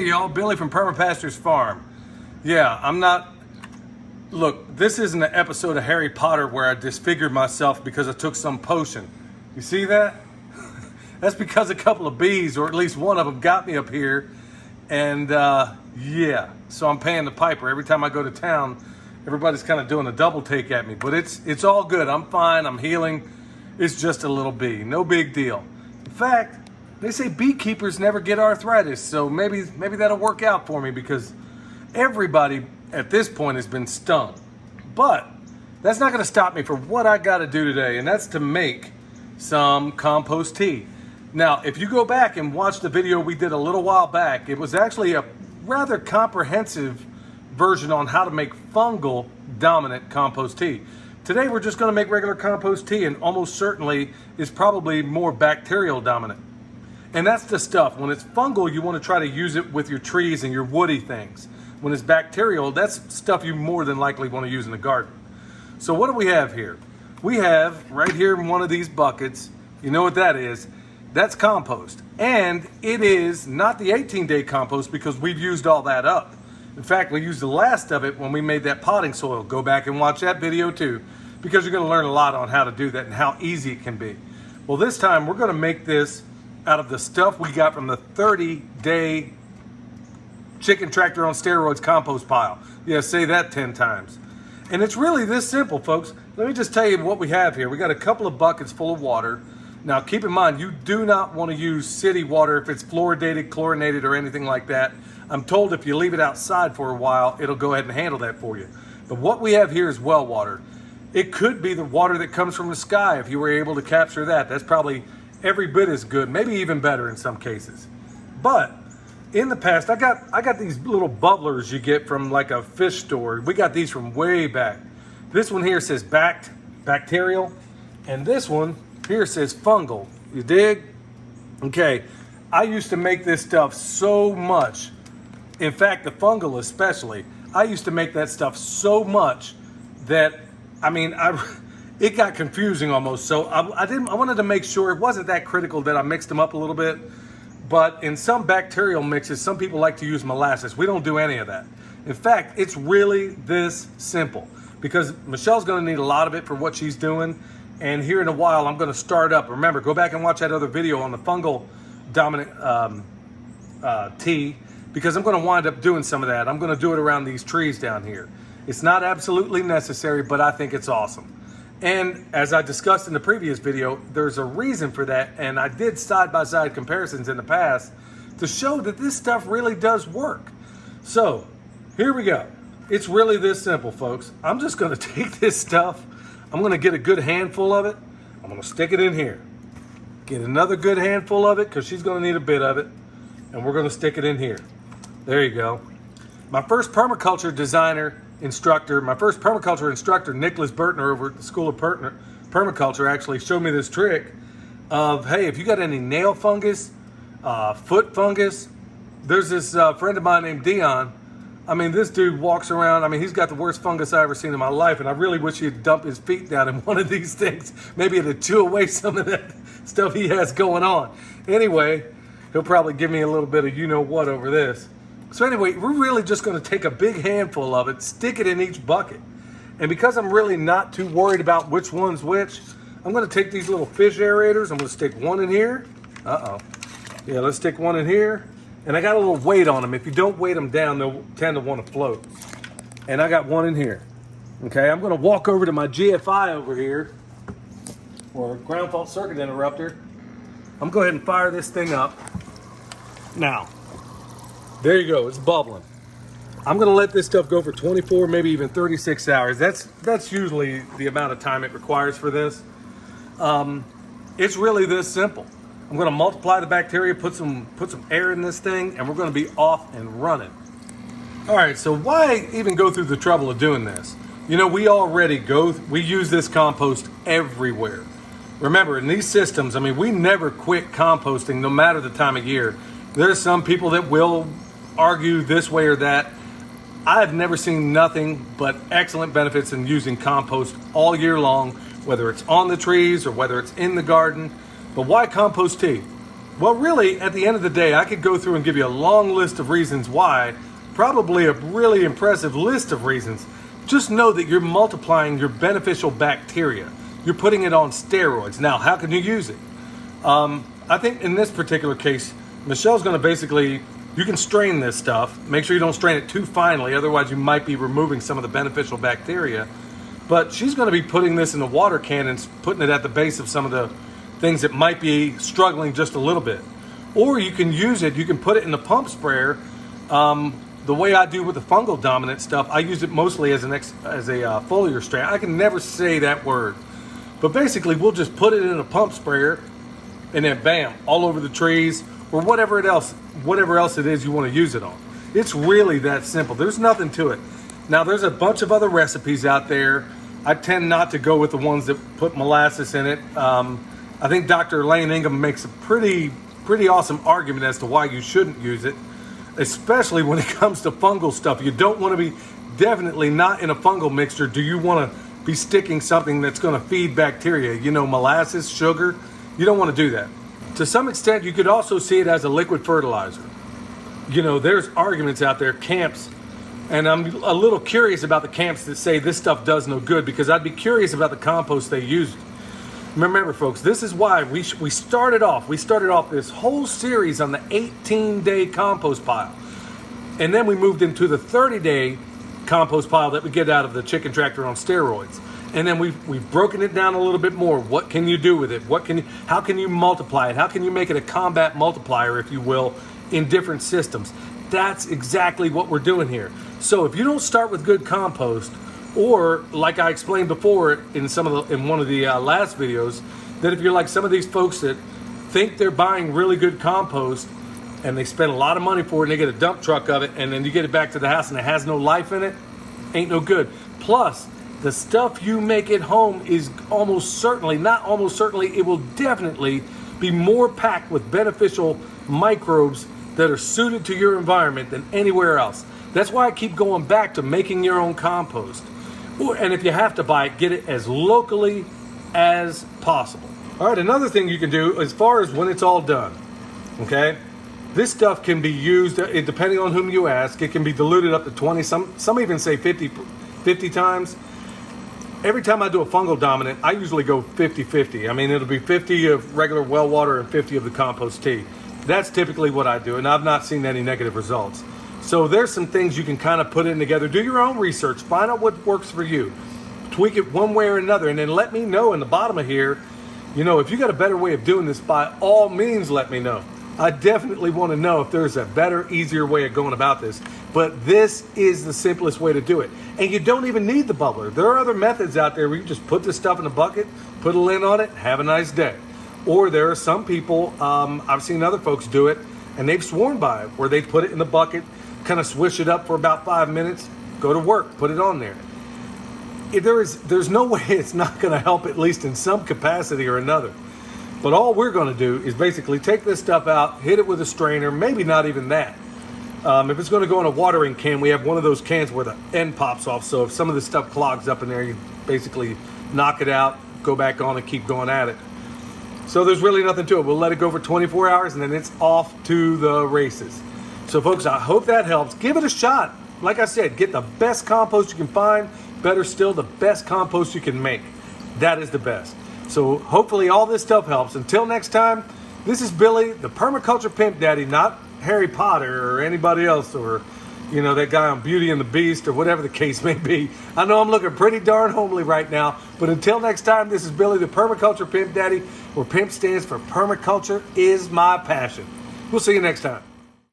Hey y'all, Billy from Perma Pastures Farm. Yeah, look, this isn't an episode of Harry Potter where I disfigured myself because I took some potion. You see that? That's because a couple of bees, or at least one of them, got me up here. And yeah, so I'm paying the piper. Every time I go to town, everybody's kind of doing a double take at me. But it's all good. I'm fine. I'm healing. It's just a little bee. No big deal. In fact, they say beekeepers never get arthritis, so maybe that'll work out for me because everybody at this point has been stung. But that's not going to stop me from what I got to do today, and that's to make some compost tea. Now, if you go back and watch the video we did a little while back, it was actually a rather comprehensive version on how to make fungal dominant compost tea. Today we're just going to make regular compost tea, and almost certainly is probably more bacterial dominant. And that's the stuff. When it's fungal, you want to try to use it with your trees and your woody things. When it's bacterial, that's stuff you more than likely want to use in the garden. So what do we have here? We have right here in one of these buckets, you know what that is? That's compost. And it is not the 18-day compost because we've used all that up. In fact, we used the last of it when we made that potting soil. Go back and watch that video too, because you're going to learn a lot on how to do that and how easy it can be. Well, this time we're going to make this out of the stuff we got from the 30-day chicken tractor on steroids compost pile. Yeah, say that 10 times. And it's really this simple, folks. Let me just tell you what we have here. We got a couple of buckets full of water. Now, keep in mind, you do not want to use city water if it's fluoridated, chlorinated, or anything like that. I'm told if you leave it outside for a while, it'll go ahead and handle that for you. But what we have here is well water. It could be the water that comes from the sky if you were able to capture that. That's probably every bit as good, maybe even better in some cases. But in the past, I got these little bubblers you get from like a fish store. We got these from way back. This one here says bacterial, and this one here says fungal. You dig? Okay, I used to make this stuff so much. In fact, the fungal especially. I used to make that stuff so much that, it got confusing almost. So I wanted to make sure it wasn't that critical that I mixed them up a little bit. But in some bacterial mixes, some people like to use molasses. We don't do any of that. In fact, it's really this simple because Michelle's going to need a lot of it for what she's doing. And here in a while, I'm going to start up. Remember, go back and watch that other video on the fungal dominant tea, because I'm going to wind up doing some of that. I'm going to do it around these trees down here. It's not absolutely necessary, but I think it's awesome. And as I discussed in the previous video, there's a reason for that. And I did side-by-side comparisons in the past to show that this stuff really does work. So here we go. It's really this simple, folks. I'm just going to take this stuff. I'm going to get a good handful of it. I'm going to stick it in here. Get another good handful of it because she's going to need a bit of it. And we're going to stick it in here. There you go. My first permaculture instructor, Nicholas Burtner over at the School of Permaculture, actually showed me this trick of, hey, if you got any nail fungus, foot fungus, there's this friend of mine named Dion. This dude walks around. He's got the worst fungus I ever seen in my life, and I really wish he'd dump his feet down in one of these things. Maybe it'd chew away some of that stuff he has going on. Anyway, he'll probably give me a little bit of you-know-what over this. So anyway, we're really just going to take a big handful of it, stick it in each bucket. And because I'm really not too worried about which one's which, I'm going to take these little fish aerators. I'm going to stick one in here. Yeah, let's stick one in here. And I got a little weight on them. If you don't weight them down, they'll tend to want to float. And I got one in here. Okay, I'm going to walk over to my GFI over here, or ground fault circuit interrupter. I'm going to go ahead and fire this thing up. Now, there you go, it's bubbling. I'm gonna let this stuff go for 24, maybe even 36 hours. That's usually the amount of time it requires for this. It's really this simple. I'm gonna multiply the bacteria, put some air in this thing, and we're gonna be off and running. All right, so why even go through the trouble of doing this? We use this compost everywhere. Remember, in these systems, we never quit composting no matter the time of year. There's some people that will argue this way or that. I've never seen nothing but excellent benefits in using compost all year long, whether it's on the trees or whether it's in the garden. But why compost tea? Well, really, at the end of the day, I could go through and give you a long list of reasons why, probably a really impressive list of reasons. Just know that you're multiplying your beneficial bacteria. You're putting it on steroids. Now, how can you use it? I think in this particular case, Michelle's going to basically, you can strain this stuff. Make sure you don't strain it too finely, otherwise you might be removing some of the beneficial bacteria. But she's going to be putting this in a water can and putting it at the base of some of the things that might be struggling just a little bit. Or you can use it, you can put it in the pump sprayer. The way I do with the fungal dominant stuff, I use it mostly as a foliar strain. I can never say that word. But basically, we'll just put it in a pump sprayer and then bam, all over the trees or whatever else it is you want to use it on. It's really that simple. There's nothing to it. Now, there's a bunch of other recipes out there. I tend not to go with the ones that put molasses in it. I think Dr. Lane Ingham makes a pretty awesome argument as to why you shouldn't use it, especially when it comes to fungal stuff. You don't want to be, definitely not in a fungal mixture, do you want to be sticking something that's going to feed bacteria. You know, molasses, sugar, you don't want to do that. To some extent, you could also see it as a liquid fertilizer. You know, there's arguments out there, camps, and I'm a little curious about the camps that say this stuff does no good, because I'd be curious about the compost they used. Remember, folks, this is why we started off this whole series on the 18-day compost pile. And then we moved into the 30-day compost pile that we get out of the chicken tractor on steroids. And then we've broken it down a little bit more. What can you do with it? How can you multiply it? How can you make it a combat multiplier, if you will, in different systems? That's exactly what we're doing here. So if you don't start with good compost, or like I explained before in one of the last videos, that if you're like some of these folks that think they're buying really good compost and they spend a lot of money for it and they get a dump truck of it, and then you get it back to the house and it has no life in it, ain't no good. Plus, the stuff you make at home is almost certainly, not almost certainly, it will definitely be more packed with beneficial microbes that are suited to your environment than anywhere else. That's why I keep going back to making your own compost. And if you have to buy it, get it as locally as possible. All right, another thing you can do as far as when it's all done, okay? This stuff can be used, depending on whom you ask, it can be diluted up to 20, some even say 50 times. Every time I do a fungal dominant, I usually go 50-50. I mean, it'll be 50 of regular well water and 50 of the compost tea. That's typically what I do, and I've not seen any negative results. So there's some things you can kind of put in together. Do your own research. Find out what works for you. Tweak it one way or another, and then let me know in the bottom of here, you know, if you got a better way of doing this, by all means, let me know. I definitely want to know if there's a better, easier way of going about this. But this is the simplest way to do it. And you don't even need the bubbler. There are other methods out there where you just put this stuff in a bucket, put a lid on it, have a nice day. Or there are some people, I've seen other folks do it, and they've sworn by it, where they put it in the bucket, kind of swish it up for about 5 minutes, go to work, put it on there. There's no way it's not going to help, at least in some capacity or another. But all we're going to do is basically take this stuff out, hit it with a strainer, maybe not even that. If it's going to go in a watering can, we have one of those cans where the end pops off. So if some of this stuff clogs up in there, you basically knock it out, go back on and keep going at it. So there's really nothing to it. We'll let it go for 24 hours and then it's off to the races. So folks, I hope that helps. Give it a shot. Like I said, get the best compost you can find. Better still, the best compost you can make. That is the best. So hopefully all this stuff helps. Until next time, this is Billy, the permaculture pimp daddy, not Harry Potter or anybody else, or, you know, that guy on Beauty and the Beast, or whatever the case may be. I know I'm looking pretty darn homely right now, but until next time, this is Billy, the permaculture pimp daddy, where pimp stands for permaculture is my passion. We'll see you next time.